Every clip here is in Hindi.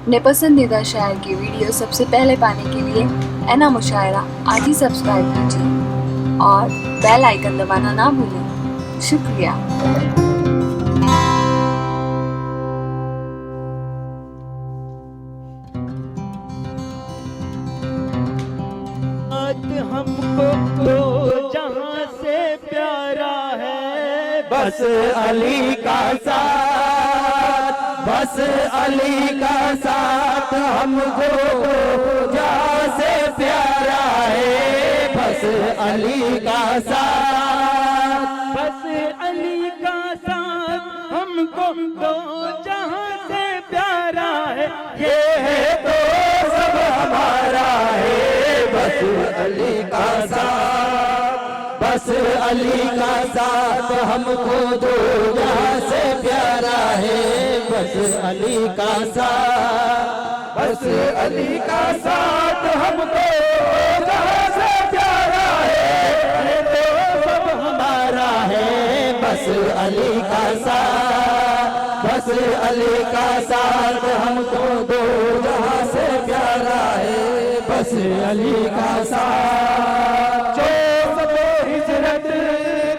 अपने पसंदीदा शायर की वीडियो सबसे पहले पाने के लिए एना मुशायरा आज ही सब्सक्राइब कीजिए और बेल आइकन दबाना ना भूलें। शुक्रिया। हमको तो जहां से प्यारा है, बस अली का साथ, बस अली का साथ हमको तो जहां से प्यारा है, बस अली का साथ, बस अली का साथ हमको तो जहां से प्यारा है, ये है तो सब हमारा है, बस अली का साथ, बस अली का साथ हमको दो जहां से प्यारा है, बस अली का साथ, बस अली का साथ हमको जहां से प्यारा है, तो सब हमारा है, बस अली का साथ, बस अली का साथ हमको दो जहां से प्यारा है, बस अली का साथ। जो सब हिजरत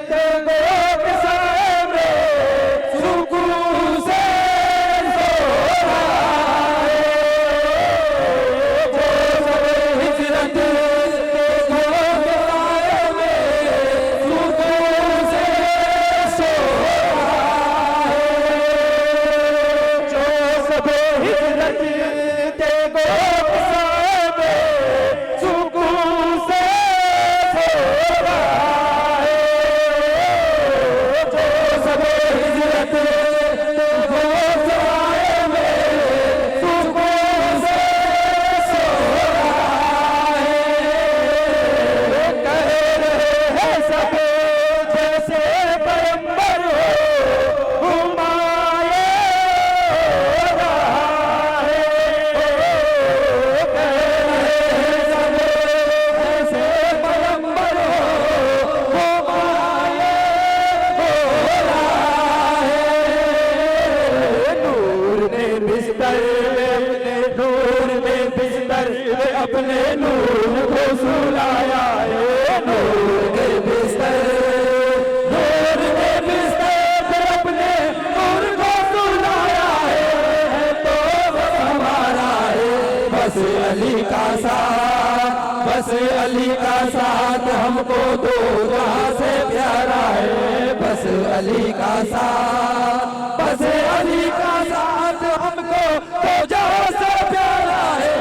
के गोद में सुकून से सो रहा है, जो सब हिजरत के गोद में सुकून से सो रहा है, जो सब हिजरत के गोद अपने नूर को सुलाया है, नूर के बिस्तर, नूर के बिस्तर पे अपने नूर को सुलाया है, तो बस हमारा है, बस अली का साथ, बस अली का साथ हमको दो जहां से प्यारा है, बस अली का साथ, बस अली का साथ हमको दो जहां से प्यारा है,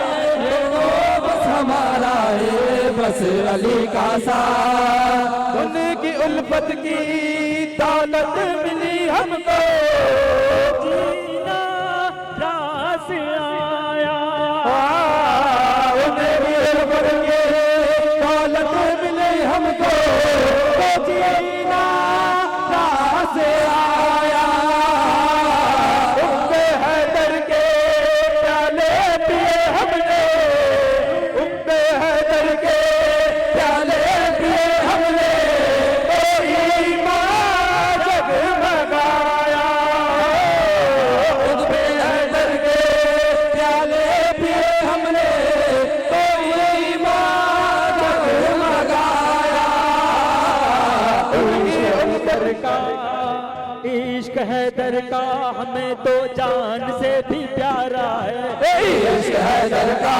हमारा है, बस अली का साथ। उनकी उल्फत की दौलत मिली हमको, जीना रास आया, उनकी उल्फत की दौलत मिली हमको, तो जीना रास आया, उनके हैदर के प्याले पिए हमने, इश्क हैदर का हमें तो जान से भी प्यारा है, इश्क हैदर का,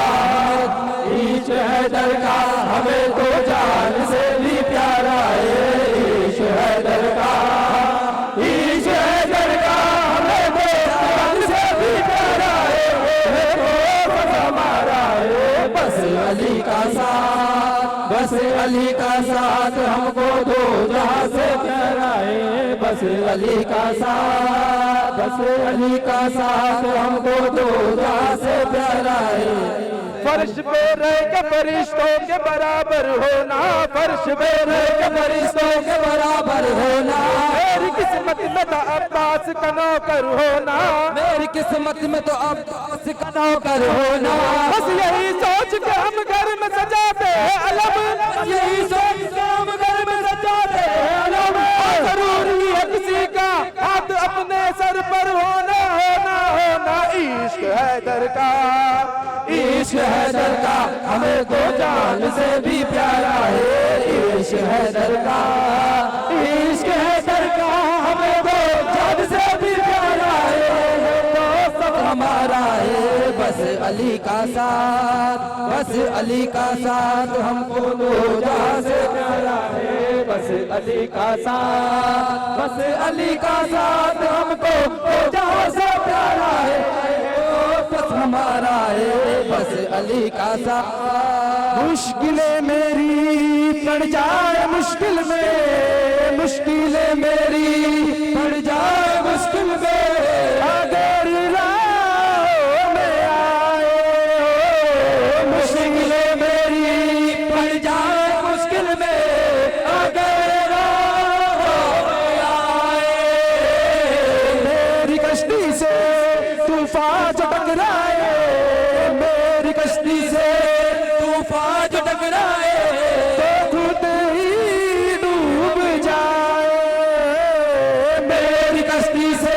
इश्क हैदर का हमें तो जान से भी प्यारा है, इश्क हैदर का, इश्क हैदर का हमें तो जान से भी प्यारा है, तो बस हमारा है, बस अली का साथ, बस अली का साथ हमको दो जहां से प्यारा है, बस अली का साथ, बस अली का साथ हमको दो जहां से प्यारा है, फर्श पे रह के फरिश्तों के बराबर होना, फर्श पे रह के फरिश्तों के बराबर होना, मेरी किस्मत में तो अब्बास का नौकर होना, मेरी किस्मत में तो अब्बास का नौकर होना, बस यही सोच के हम घर में सजाते हैं अलम, यही सोच के हम घर में सजाते हैं अलम, जरूरी है किसी का हाथ अपने सर पर होना, होना, होना, इश्क हैदर का, इश्क हैदर का हमें तो जान से भी प्यारा है। इश्क हैदर का, इश्क हैदर का हमें तो जान से भी प्यारा है। तो सब हमारा है, बस अली का साथ, बस अली का साथ हमको दो जहां से प्यारा है। बस अली का साथ, बस अली का साथ हमको दो जहां से प्यारा है। बस हमारा है, बस अली का साथ। मुश्किलें मेरी पड़ जाए मुश्किल में, मुश्किलें मेरी पड़ जाए मुश्किल में, अगर राह में आए। मुश्किलें मेरी पड़ जाए मुश्किल में, अगर राह में आए। मेरी कश्ती से तूफान जो टकराए, मेरी कश्ती से तूफान जो टकराए, तो खुद ही डूब जाए। मेरी कश्ती से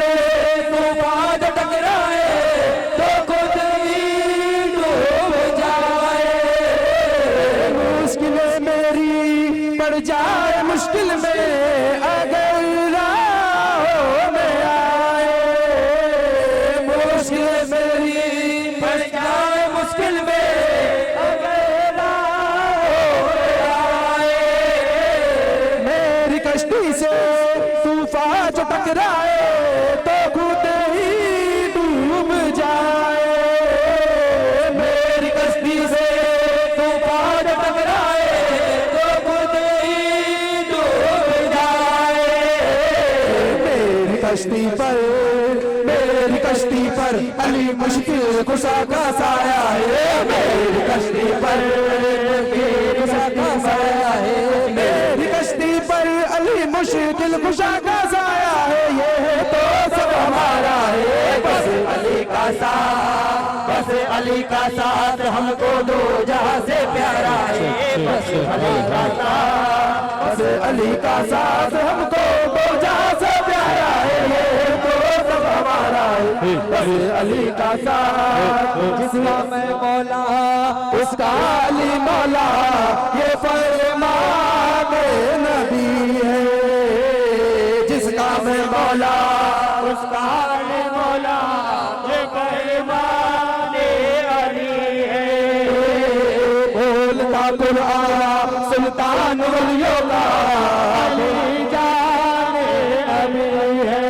तूफान जो टकराए, तो खुद ही डूब जाए। मुश्किलें मेरी पड़ जाए मुश्किल में, अगर राह में आए। मुश्किलें मेरी पड़ जाए मुश्किल में, अगर राह में आए। मेरी कश्ती से तूफान जो टकराए, तो खुद ही डूब जाए। मेरी कश्ती से तूफान जो टकराए, तो खुद ही डूब जाए। मेरी कश्ती पर, मेरी कश्ती पर अली मुश्किल कुशा का साया है। मेरी कश्ती पर मुश्किल कुशा का साया है। मेरी कश्ती पर अली मुश्किल कुशा का साया है। ये है तो सब हमारा है, बस अली का साथ, बस अली का साथ हमको दो जहां से प्यारा है। बस अली का साथ, बस अली का साथ हमको दो जहां से प्यारा है। ये है तो सब हमारा है, बस अली का साथ। जिसका मैं मौला उसका अली मौला, ये फरमान नबी है। जिसका मैं मौला उसका अली मौला, ये फरमान अली है। बोलता कुरान सुल्तान वलियों का, अली जाने अली है।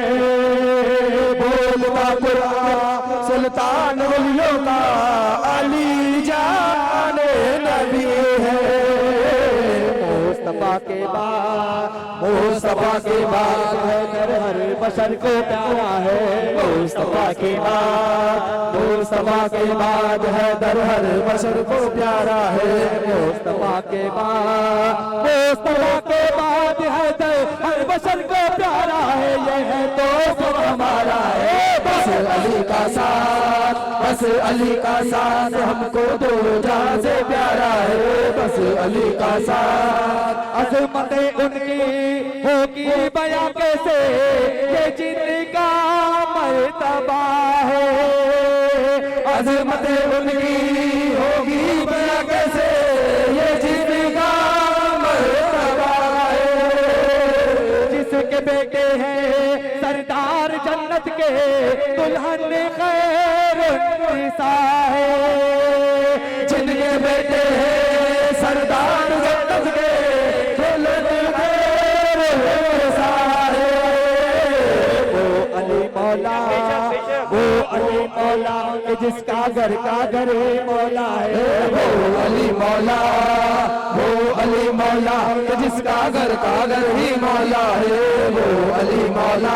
बोलता कुरान सुल्तान वलियों का, अली जाने नबी है। मुस्तफा के बाद, मुस्तफा के बाद हर बशर को प्यारा है। मुस्तफा के बाद, मुस्तफा के बाद है दर हर बशर को प्यारा है। मुस्तफा के बाद, मुस्तफा के बाद है दर हर बशर को प्यारा है। ये है तो सब हमारा है, बस अली का साथ, बस अली का साथ हमको दो जहां से प्यारा है। बस अली का साथ। अज़मतें उनकी होगी बयां कैसे, ये जिनका मर्तबा है। अज़मतें उनकी होगी बयां कैसे, ये जिनका मर्तबा है। जिसके बेटे हैं सरदार जन्नत के, दुल्हन खैरुन्निसा है। जिनके बेटे हैं सरदार जन्नत के, दुल्हन खैरुन्निसा है। वो अली मौला, वो अली मौला कि जिसका घर का घर ही मौला है। वो अली मौला, वो अली मौला कि जिसका घर का घर ही मौला है। वो अली मौला,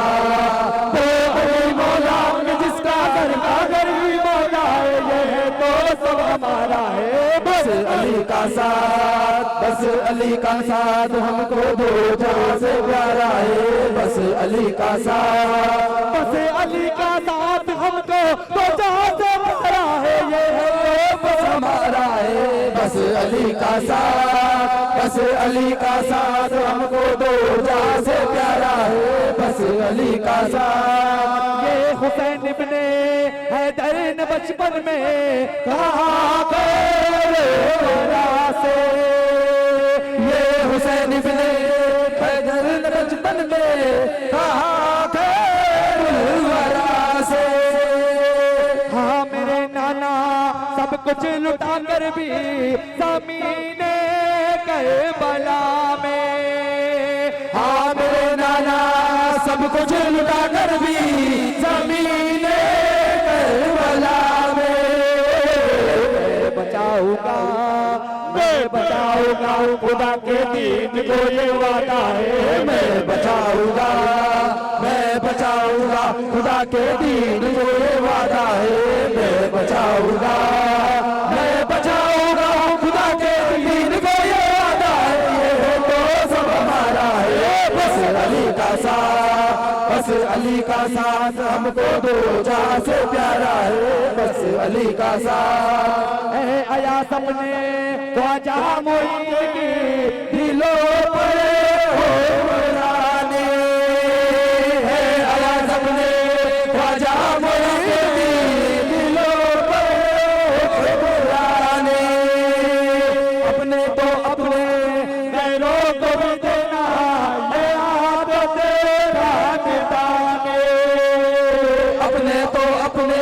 वो अली मौला कि जिसका घर का घर ही मौला है। ये है तो सब हमारा है, बस अली का साथ, बस अली का साथ हमको दो जहां से प्यारा है। बस अली का साथ, बस अली का साथ हमको दो जहां से प्यारा है। ये है तो बस हमारा है, बस अली का साथ, बस अली का साथ हमको दो जहां से प्यारा है। बस अली का साथ। ये हुसैन इब्ने हैदर ने बचपन में कहा करबला से, ये हुसैन इब्ने हैदर ने बचपन में कहा करबला से। हाँ मेरे नाना सब कुछ लुटा कर भी ज़मीने करबला में, हाँ मेरे नाना सब कुछ लुटा कर भी ज़मीने करबला में। मैं बचाऊंगा, मैं बचाऊंगा खुदा के दीन को ये वादा है। मैं बचाऊंगा, मैं बचाऊंगा खुदा के दीन को ये वादा है। मैं बचाऊंगा, मैं बचाऊंगा खुदा के दीन को ये वादा है। ये तो सब हमारा है, बस अली का साथ, बस अली का साथ हमको दो जहां से प्यारा है। बस अली का साथ है आया सपने ख्वाजा मोई की दिलों पर हो रानी, है आया सपने ख्वाजा मोई की दिलों पर हो रानी। अपने तो अपने गैरों को भी देना है आदत रानी, अपने तो अपने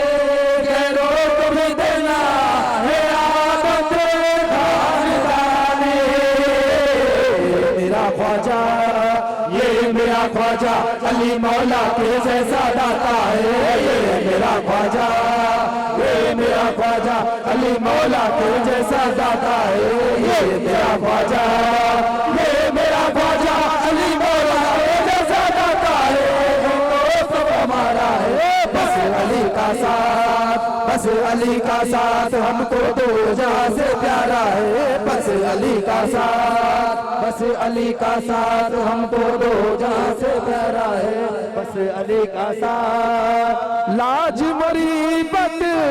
गैरों को भी देना है आदत रानी। मेरा ख्वाजा, ये मेरा ख्वाजा अली मौला के जैसा दाता है। ये मेरा ख्वाजा, ये मेरा ख्वाजा अली मौला के जैसा दाता है। ये मेरा ख्वाजा, ये मेरा ख्वाजा अली मौला के जैसा दाता है। तो सब हमारा है, बस अली का साथ, बस अली का साथ हमको दो जहां से प्यारा है। बस अली का साथ, बस अली का साथ हमको दो जहां से प्यारा है। बस अली का साथ, लाज मरी बत